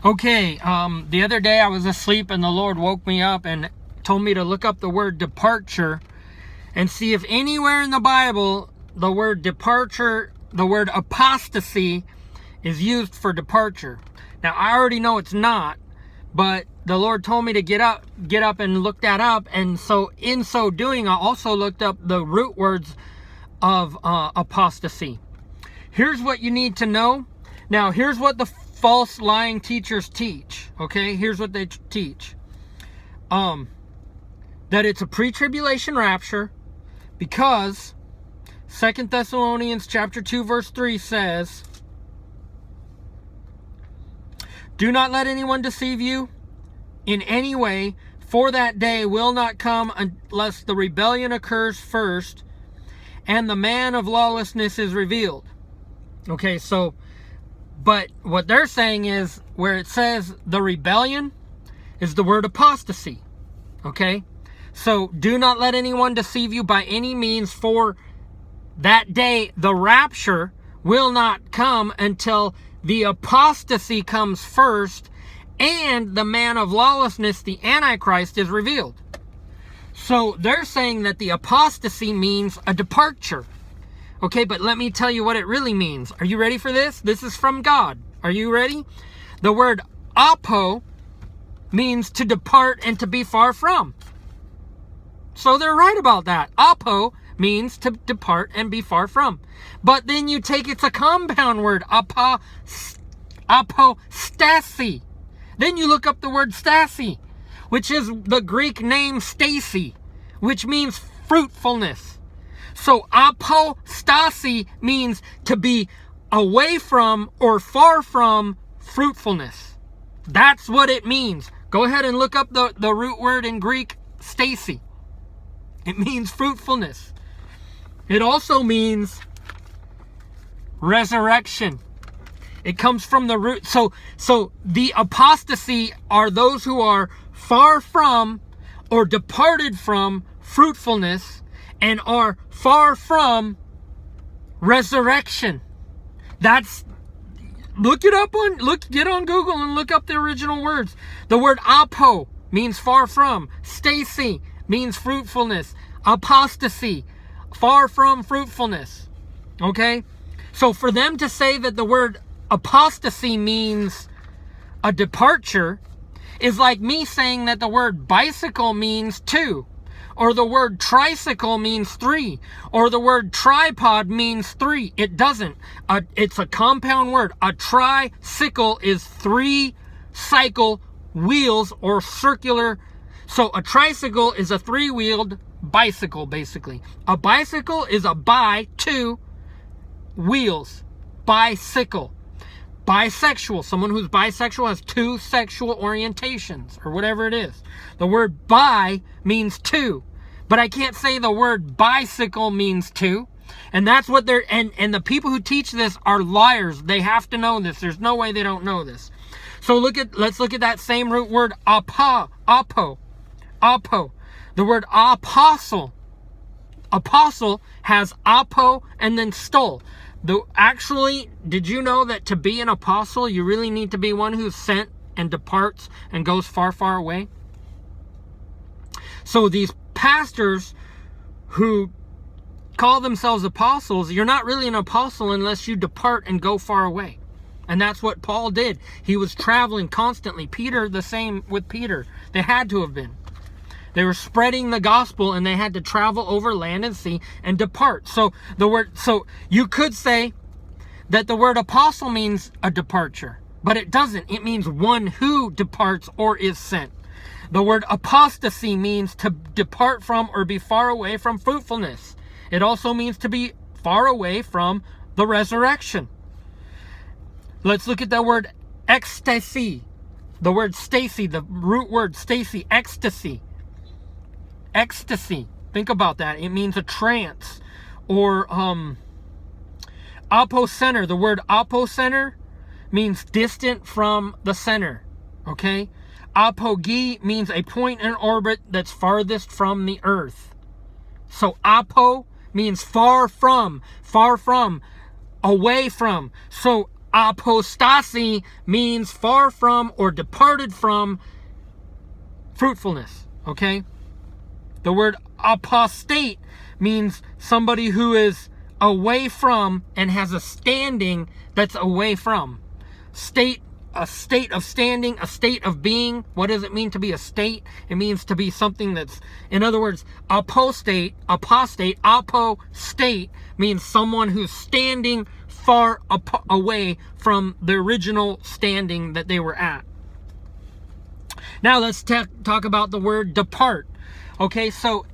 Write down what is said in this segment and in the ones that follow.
Okay, the other day I was asleep and the Lord woke me up and told me to look up the word departure and see if anywhere in the Bible the word departure, the word apostasy, is used for departure. Now, I already know it's not, but the Lord told me to get up and look that up, and so in so doing, I also looked up the root words of apostasy. Here's what you need to know. Now, here's what the false lying teachers teach. Okay, here's what they teach. That it's a pre-tribulation rapture, because 2 Thessalonians chapter 2 verse 3 says, "Do not let anyone deceive you in any way, for that day will not come unless the rebellion occurs first and the man of lawlessness is revealed." Okay, so but what they're saying is, where it says the rebellion is the word apostasy. Okay? So, do not let anyone deceive you by any means, for that day, the rapture, will not come until the apostasy comes first and the man of lawlessness, the Antichrist, is revealed. So, they're saying that the apostasy means a departure. Okay, but let me tell you what it really means. Are you ready for this? This is from God. Are you ready? The word apo means to depart and to be far from. So they're right about that. Apo means to depart and be far from. But then you take, it's a compound word, APO-STASY. Then you look up the word stasy, which is the Greek name Stacy, which means fruitfulness. So apostasy means to be away from or far from fruitfulness. That's what it means. Go ahead and look up the root word in Greek, Stacy. It means fruitfulness. It also means resurrection. It comes from the root. So the apostasy are those who are far from or departed from fruitfulness and are far from resurrection. That's, get on Google and look up the original words. The word apo means far from. Stacy means fruitfulness. Apostasy, far from fruitfulness. Okay? So for them to say that the word apostasy means a departure is like me saying that the word bicycle means two, or the word tricycle means three, or the word tripod means three. It doesn't. It's a compound word. A tricycle is three cycle wheels or circular. So a tricycle is a three-wheeled bicycle, basically. A bicycle is a two wheels. Bicycle. Bisexual. Someone who's bisexual has two sexual orientations, or whatever it is. The word bi means two. But I can't say the word bicycle means two. And that's what they're, and the people who teach this are liars. They have to know this. There's no way they don't know this. So let's look at that same root word, apo. The word apostle. Apostle has apo and then stol. Actually, did you know that to be an apostle, you really need to be one who's sent and departs and goes far, far away? So these pastors who call themselves apostles, you're not really an apostle unless you depart and go far away. And that's what Paul did. He was traveling constantly. Peter, the same with Peter. They had to have been. They were spreading the gospel and they had to travel over land and sea and depart. So you could say that the word apostle means a departure, but it doesn't. It means one who departs or is sent. The word apostasy means to depart from or be far away from fruitfulness. It also means to be far away from the resurrection. Let's look at the word ecstasy. The word Stacy, the root word Stacy, ecstasy. Ecstasy. Think about that. It means a trance. Or apocenter. The word apocenter means distant from the center. Okay? Apogee means a point in orbit that's farthest from the earth. So apo means far from, away from. So apostasy means far from or departed from fruitfulness. Okay? The word apostate means somebody who is away from and has a standing that's away from. A state of standing, a state of being. What does it mean to be a state? It means to be something that's, in other words, apostate means someone who's standing far away from the original standing that they were at. Now let's talk about the word depart. Okay, so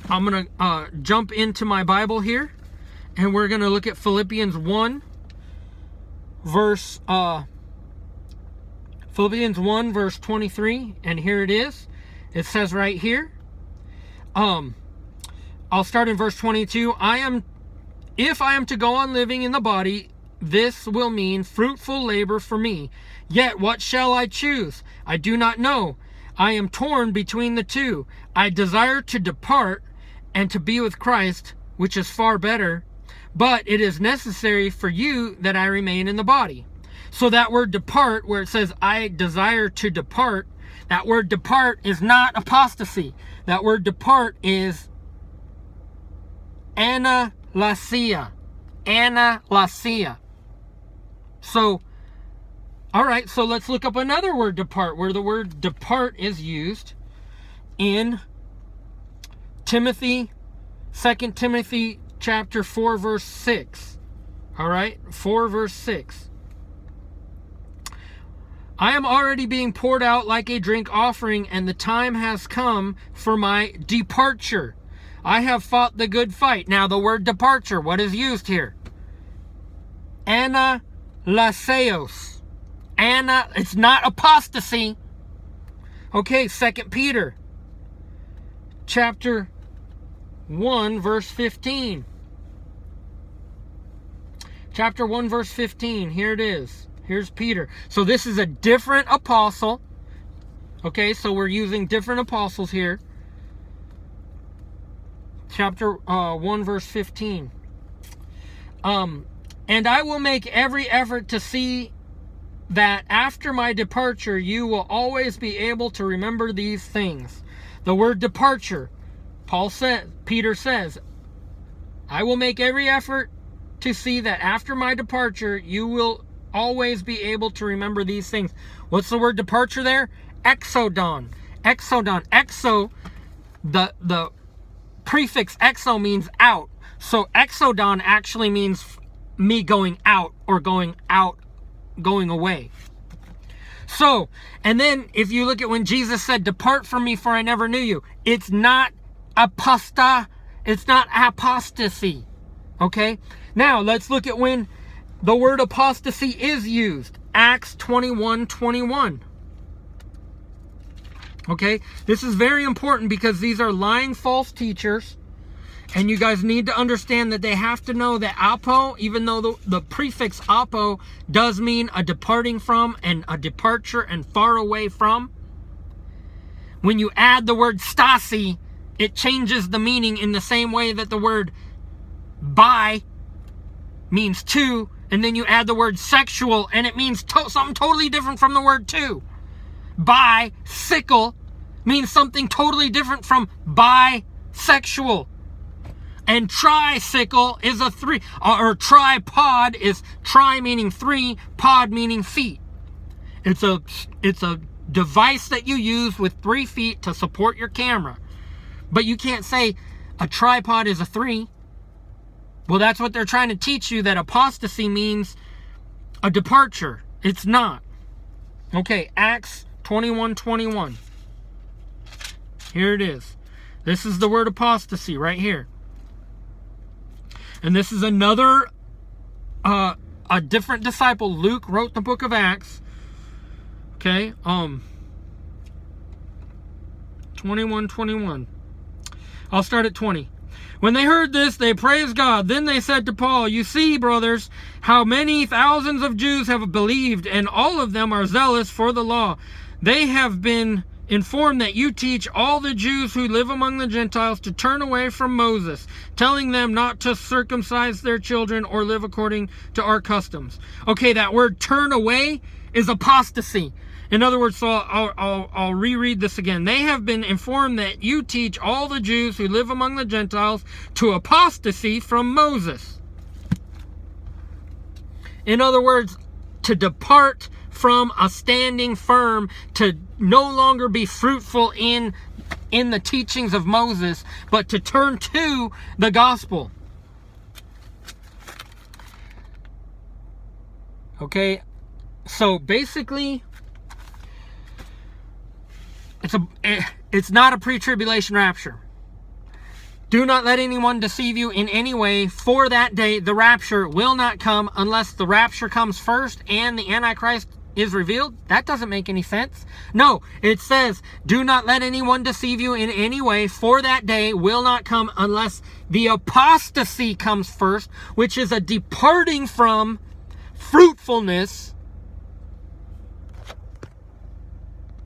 I'm going to jump into my Bible here, and we're going to look at Philippians 1 verse 23, and here it is. It says right here, I'll start in verse 22. If I am to go on living in the body, this will mean fruitful labor for me. Yet what shall I choose? I do not know. I am torn between the two. I desire to depart and to be with Christ, which is far better. But it is necessary for you that I remain in the body. So that word depart, where it says I desire to depart, that word depart is not apostasy. That word depart is analasia. Analasia. So, all right, so let's look up another word, depart, where the word depart is used in Timothy, 2 Timothy chapter 4, verse 6. All right, 4 verse 6. I am already being poured out like a drink offering, and the time has come for my departure. I have fought the good fight. Now the word departure, what is used here? Analaseos. It's not apostasy. Okay, 2 Peter chapter 1 verse 15. Chapter 1 verse 15. Here it is. Here's Peter. So this is a different apostle. Okay, so we're using different apostles here. Chapter 1 verse 15. And I will make every effort to see that after my departure you will always be able to remember these things. The word departure, Peter says, I will make every effort to see that after my departure you will always be able to remember these things. What's the word departure there? Exodon. Exo, the prefix exo means out. So exodon actually means me going out or going away. So, and then if you look at when Jesus said, depart from me for I never knew you, it's not apostasy. Okay? Now, let's look at when the word apostasy is used. Acts 21:21. Okay? This is very important because these are lying false teachers. And you guys need to understand that they have to know that apo, even though the prefix apo does mean a departing from and a departure and far away from, when you add the word stasy, it changes the meaning in the same way that the word bi means to, and then you add the word sexual and it means something totally different from the word to. Bicycle means something totally different from bisexual. And tricycle is a three, or tripod is tri meaning three, pod meaning feet. It's a device that you use with 3 feet to support your camera. But you can't say a tripod is a 3. Well, that's what they're trying to teach you, that apostasy means a departure. It's not. Okay, Acts 21:21. Here it is. This is the word apostasy right here. And this is another, a different disciple. Luke wrote the book of Acts. Okay, 21:21. I'll start at 20. When they heard this, they praised God. Then they said to Paul, you see, brothers, how many thousands of Jews have believed, and all of them are zealous for the law. They have been informed that you teach all the Jews who live among the Gentiles to turn away from Moses, telling them not to circumcise their children or live according to our customs. Okay, that word turn away is apostasy. In other words, so I'll reread this again. They have been informed that you teach all the Jews who live among the Gentiles to apostasy from Moses. In other words, to depart from a standing firm, to no longer be fruitful in the teachings of Moses, but to turn to the gospel. Okay, so basically, it's not a pre-tribulation rapture. Do not let anyone deceive you in any way. For that day, the rapture will not come unless the rapture comes first and the Antichrist is revealed. That doesn't make any sense. No, it says, do not let anyone deceive you in any way. For that day will not come unless the apostasy comes first, which is a departing from fruitfulness